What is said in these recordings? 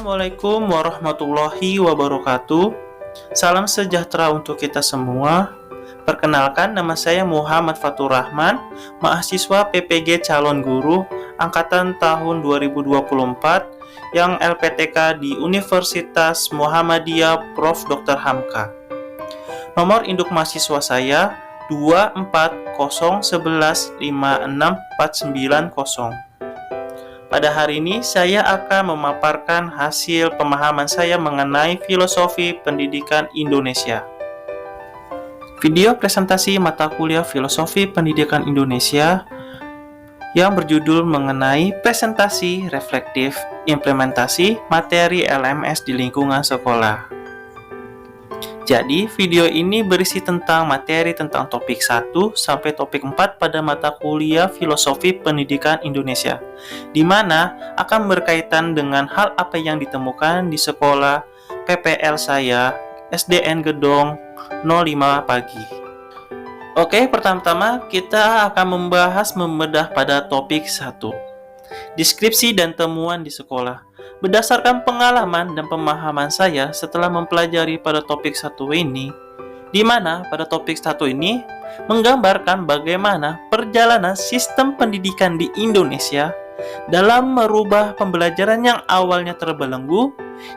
Assalamualaikum warahmatullahi wabarakatuh. Salam sejahtera untuk kita semua. Perkenalkan, nama saya Muhammad Fatur Rahman, mahasiswa PPG Calon Guru angkatan tahun 2024 yang LPTK di Universitas Muhammadiyah Prof. Dr. Hamka. Nomor induk mahasiswa saya 24011564990. Pada hari ini, saya akan memaparkan hasil pemahaman saya mengenai filosofi pendidikan Indonesia. Video presentasi mata kuliah Filosofi Pendidikan Indonesia yang berjudul mengenai presentasi reflektif implementasi materi LMS di lingkungan sekolah. Jadi, video ini berisi tentang materi tentang topik 1 sampai topik 4 pada mata kuliah Filosofi Pendidikan Indonesia, di mana akan berkaitan dengan hal apa yang ditemukan di sekolah PPL saya, SDN Gedong 05 Pagi. Oke, pertama-tama kita akan membedah pada topik 1. Deskripsi dan temuan di sekolah. Berdasarkan pengalaman dan pemahaman saya setelah mempelajari pada topik 1 ini, di mana pada topik 1 ini menggambarkan bagaimana perjalanan sistem pendidikan di Indonesia dalam merubah pembelajaran yang awalnya terbelenggu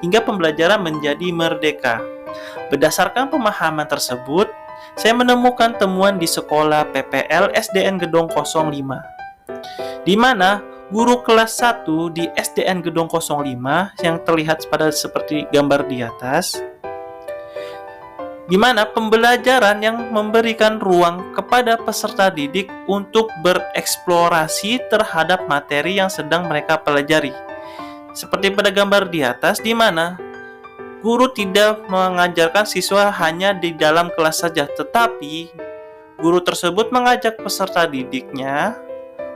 hingga pembelajaran menjadi merdeka. Berdasarkan pemahaman tersebut, saya menemukan temuan di sekolah PPL SDN Gedong 05, di mana guru kelas 1 di SDN Gedong 05 yang terlihat pada seperti gambar di atas, di mana pembelajaran yang memberikan ruang kepada peserta didik untuk bereksplorasi terhadap materi yang sedang mereka pelajari. Seperti pada gambar di atas, di mana guru tidak mengajarkan siswa hanya di dalam kelas saja, tetapi guru tersebut mengajak peserta didiknya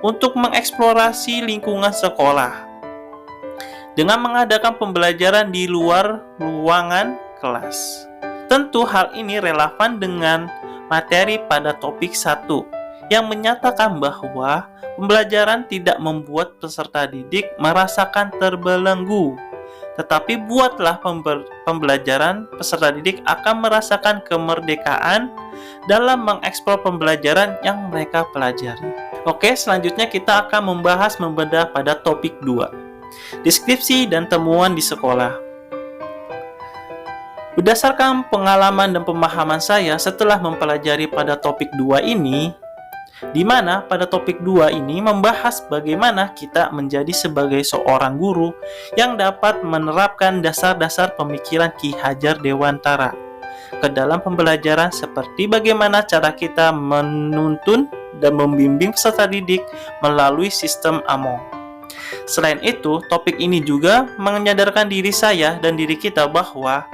untuk mengeksplorasi lingkungan sekolah dengan mengadakan pembelajaran di luar ruangan kelas. Tentu hal ini relevan dengan materi pada topik 1 yang menyatakan bahwa pembelajaran tidak membuat peserta didik merasakan terbelenggu, tetapi buatlah pembelajaran peserta didik akan merasakan kemerdekaan dalam mengeksplor pembelajaran yang mereka pelajari. Oke, selanjutnya kita akan membedah pada topik 2. Deskripsi dan temuan di sekolah. Berdasarkan pengalaman dan pemahaman saya setelah mempelajari pada topik 2 ini, di mana pada topik 2 ini membahas bagaimana kita menjadi sebagai seorang guru yang dapat menerapkan dasar-dasar pemikiran Ki Hajar Dewantara ke dalam pembelajaran, seperti bagaimana cara kita menuntun dan membimbing peserta didik melalui sistem AMONG. Selain itu, topik ini juga menyadarkan diri saya dan diri kita bahwa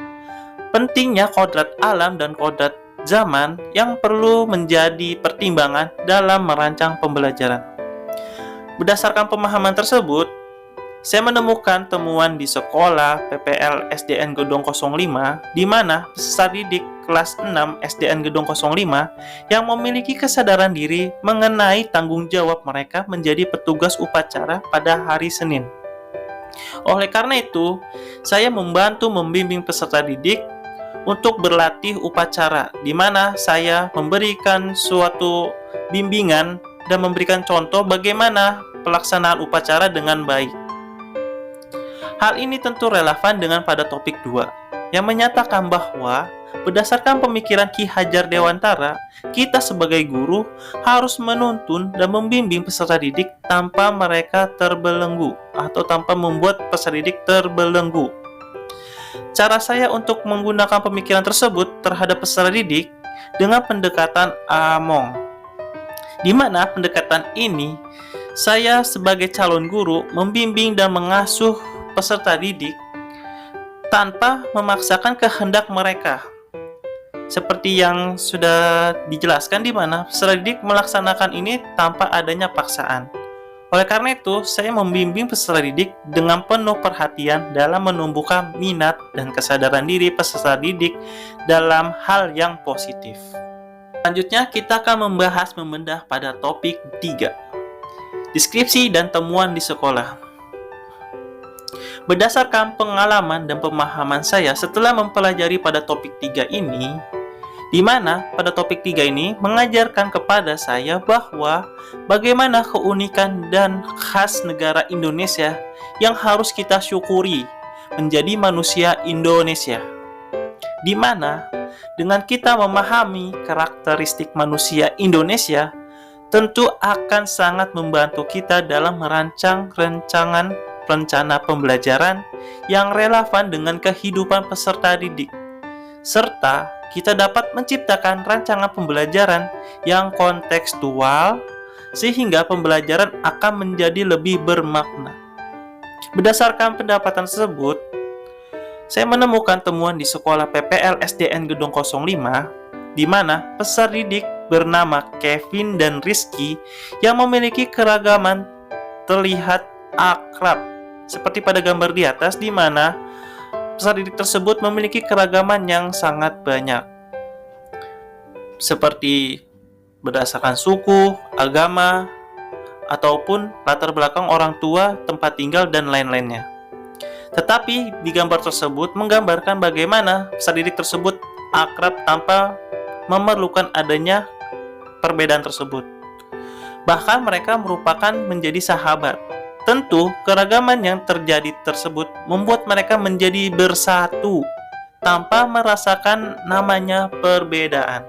pentingnya kodrat alam dan kodrat zaman yang perlu menjadi pertimbangan dalam merancang pembelajaran. Berdasarkan pemahaman tersebut, saya menemukan temuan di sekolah PPL SDN Gedong 05, di mana peserta didik kelas 6 SDN Gedong 05 yang memiliki kesadaran diri mengenai tanggung jawab mereka menjadi petugas upacara pada hari Senin. Oleh karena itu, saya membantu membimbing peserta didik untuk berlatih upacara, di mana saya memberikan suatu bimbingan dan memberikan contoh bagaimana pelaksanaan upacara dengan baik. Hal ini tentu relevan dengan pada topik 2, yang menyatakan bahwa berdasarkan pemikiran Ki Hajar Dewantara, kita sebagai guru harus menuntun dan membimbing peserta didik tanpa mereka terbelenggu atau tanpa membuat peserta didik terbelenggu. Cara saya untuk menggunakan pemikiran tersebut terhadap peserta didik dengan pendekatan AMONG, di mana pendekatan ini saya sebagai calon guru membimbing dan mengasuh peserta didik tanpa memaksakan kehendak mereka. Seperti yang sudah dijelaskan, di mana peserta didik melaksanakan ini tanpa adanya paksaan. Oleh karena itu, saya membimbing peserta didik dengan penuh perhatian dalam menumbuhkan minat dan kesadaran diri peserta didik dalam hal yang positif. Selanjutnya, kita akan membedah pada topik 3. Deskripsi dan temuan di sekolah. Berdasarkan pengalaman dan pemahaman saya setelah mempelajari pada topik 3 ini, di mana pada topik 3 ini mengajarkan kepada saya bahwa bagaimana keunikan dan khas negara Indonesia yang harus kita syukuri menjadi manusia Indonesia. Di mana dengan kita memahami karakteristik manusia Indonesia, tentu akan sangat membantu kita dalam merancang rencana pembelajaran yang relevan dengan kehidupan peserta didik, serta kita dapat menciptakan rancangan pembelajaran yang kontekstual sehingga pembelajaran akan menjadi lebih bermakna. Berdasarkan pendapatan tersebut, saya menemukan temuan di sekolah PPL SDN Gedong 05 di mana peserta didik bernama Kevin dan Rizky yang memiliki keragaman terlihat akrab seperti pada gambar di atas, di mana peserta didik tersebut memiliki keragaman yang sangat banyak seperti berdasarkan suku, agama, ataupun latar belakang orang tua, tempat tinggal, dan lain-lainnya. Tetapi di gambar tersebut menggambarkan bagaimana peserta didik tersebut akrab tanpa memerlukan adanya perbedaan tersebut. Bahkan mereka merupakan menjadi sahabat. Tentu keragaman yang terjadi tersebut membuat mereka menjadi bersatu tanpa merasakan namanya perbedaan.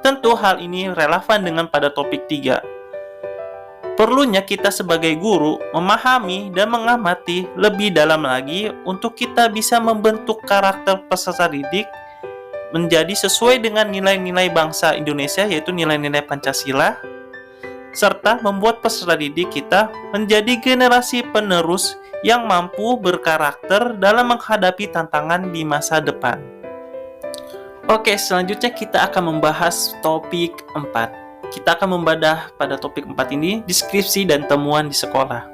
Tentu hal ini relevan dengan pada topik 3. Perlunya kita sebagai guru memahami dan mengamati lebih dalam lagi untuk kita bisa membentuk karakter peserta didik menjadi sesuai dengan nilai-nilai bangsa Indonesia, yaitu nilai-nilai Pancasila, serta membuat peserta didik kita menjadi generasi penerus yang mampu berkarakter dalam menghadapi tantangan di masa depan. Oke, selanjutnya kita akan membahas topik 4. Kita akan membedah pada topik 4 ini deskripsi dan temuan di sekolah.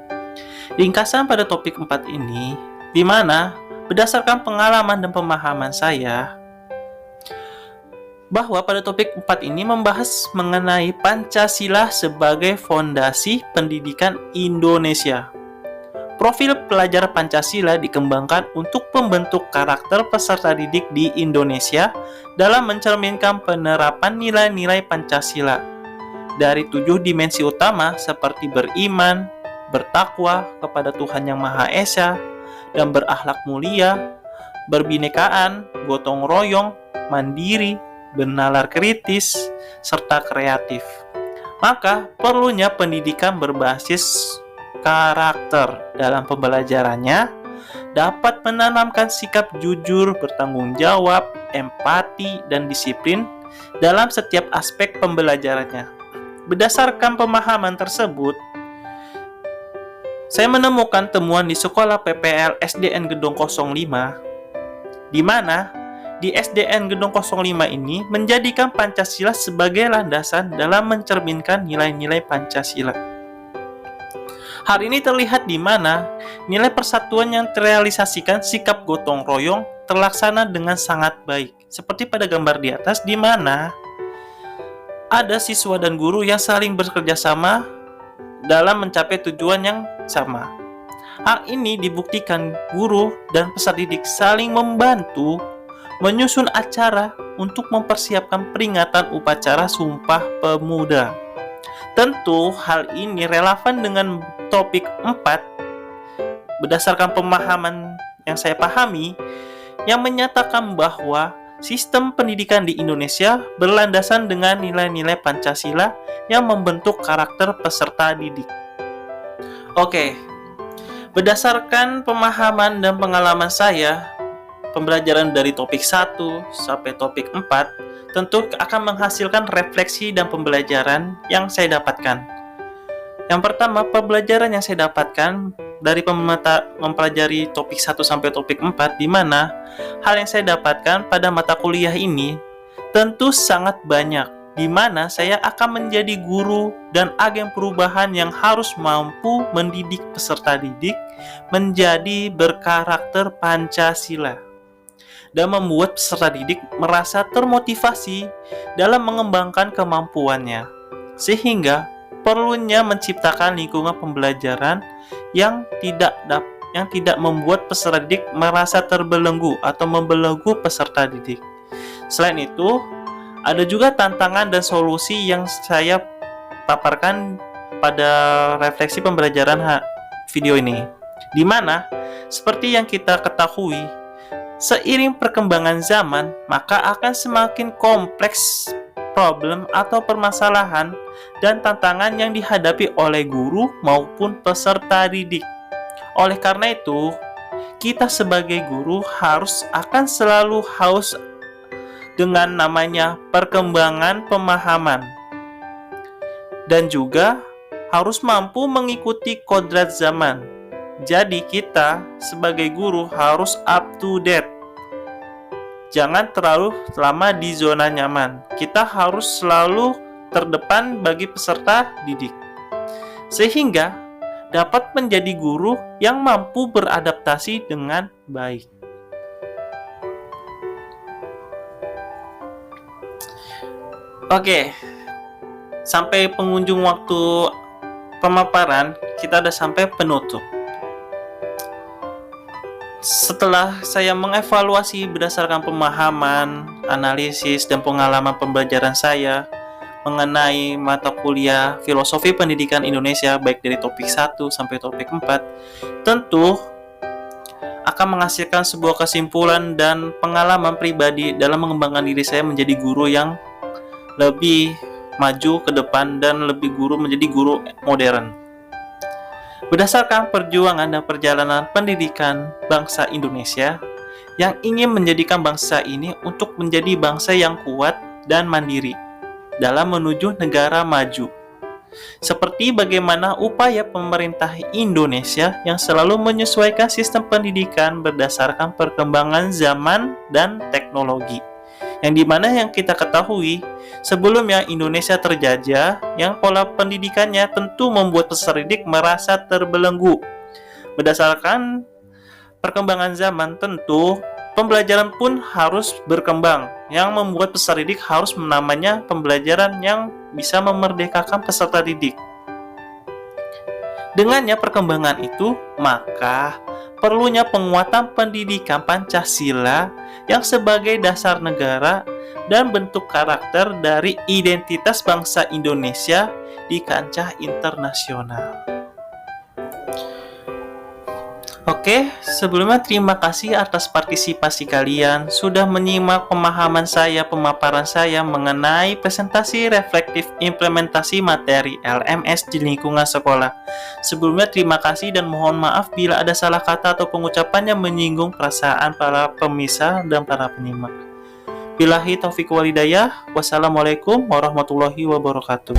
Ringkasan pada topik 4 ini, di mana berdasarkan pengalaman dan pemahaman saya, bahwa pada topik 4 ini membahas mengenai Pancasila sebagai fondasi pendidikan Indonesia. Profil pelajar Pancasila dikembangkan untuk membentuk karakter peserta didik di Indonesia dalam mencerminkan penerapan nilai-nilai Pancasila dari 7 dimensi utama seperti beriman, bertakwa kepada Tuhan Yang Maha Esa, dan berakhlak mulia, berbinekaan, gotong royong, mandiri, bernalar kritis, serta kreatif. Maka perlunya pendidikan berbasis karakter dalam pembelajarannya dapat menanamkan sikap jujur, bertanggung jawab, empati, dan disiplin dalam setiap aspek pembelajarannya. Berdasarkan pemahaman tersebut, saya menemukan temuan di sekolah PPL SDN Gedong 05, di mana di SDN Gedong 05 ini menjadikan Pancasila sebagai landasan dalam mencerminkan nilai-nilai Pancasila. Hal ini terlihat di mana nilai persatuan yang terrealisasikan sikap gotong royong terlaksana dengan sangat baik. Seperti pada gambar di atas, di mana ada siswa dan guru yang saling bekerja sama dalam mencapai tujuan yang sama. Hal ini dibuktikan guru dan peserta didik saling membantu menyusun acara untuk mempersiapkan peringatan upacara Sumpah Pemuda. Tentu hal ini relevan dengan topik 4 berdasarkan pemahaman yang saya pahami yang menyatakan bahwa sistem pendidikan di Indonesia berlandasan dengan nilai-nilai Pancasila yang membentuk karakter peserta didik. Oke, berdasarkan pemahaman dan pengalaman saya, pembelajaran dari topik 1 sampai topik 4 tentu akan menghasilkan refleksi dan pembelajaran yang saya dapatkan. Yang pertama, pembelajaran yang saya dapatkan dari mempelajari topik 1 sampai topik 4, di mana hal yang saya dapatkan pada mata kuliah ini tentu sangat banyak, di mana saya akan menjadi guru dan agen perubahan yang harus mampu mendidik peserta didik menjadi berkarakter Pancasila dan membuat peserta didik merasa termotivasi dalam mengembangkan kemampuannya, sehingga perlunya menciptakan lingkungan pembelajaran yang yang tidak membuat peserta didik merasa terbelenggu atau membelenggu peserta didik. Selain itu, ada juga tantangan dan solusi yang saya paparkan pada refleksi pembelajaran video ini, di mana seperti yang kita ketahui, seiring perkembangan zaman, maka akan semakin kompleks problem atau permasalahan dan tantangan yang dihadapi oleh guru maupun peserta didik. Oleh karena itu, kita sebagai guru akan selalu haus dengan namanya perkembangan pemahaman, dan juga harus mampu mengikuti kodrat zaman. Jadi kita sebagai guru harus up to date. Jangan terlalu lama di zona nyaman. Kita harus selalu terdepan bagi peserta didik, sehingga dapat menjadi guru yang mampu beradaptasi dengan baik. Oke, sampai pengunjung waktu pemaparan, kita udah sampai penutup. Setelah saya mengevaluasi berdasarkan pemahaman, analisis, dan pengalaman pembelajaran saya mengenai mata kuliah Filosofi Pendidikan Indonesia, baik dari topik 1 sampai topik 4, tentu akan menghasilkan sebuah kesimpulan dan pengalaman pribadi dalam mengembangkan diri saya menjadi guru yang lebih maju ke depan dan menjadi guru modern. Berdasarkan perjuangan dan perjalanan pendidikan bangsa Indonesia yang ingin menjadikan bangsa ini untuk menjadi bangsa yang kuat dan mandiri dalam menuju negara maju. Seperti bagaimana upaya pemerintah Indonesia yang selalu menyesuaikan sistem pendidikan berdasarkan perkembangan zaman dan teknologi. Yang dimana yang kita ketahui, sebelumnya Indonesia terjajah, yang pola pendidikannya tentu membuat peserta didik merasa terbelenggu. Berdasarkan perkembangan zaman, tentu pembelajaran pun harus berkembang, yang membuat peserta didik harus menamanya pembelajaran yang bisa memerdekakan peserta didik. Dengannya perkembangan itu, maka perlunya penguatan pendidikan Pancasila yang sebagai dasar negara dan bentuk karakter dari identitas bangsa Indonesia di kancah internasional. Oke, sebelumnya terima kasih atas partisipasi kalian sudah menyimak pemaparan saya mengenai presentasi reflektif implementasi materi LMS di lingkungan sekolah. Sebelumnya terima kasih dan mohon maaf bila ada salah kata atau pengucapan yang menyinggung perasaan para pemirsa dan para penyimak. Billahi taufiq wal hidayah. Wassalamualaikum warahmatullahi wabarakatuh.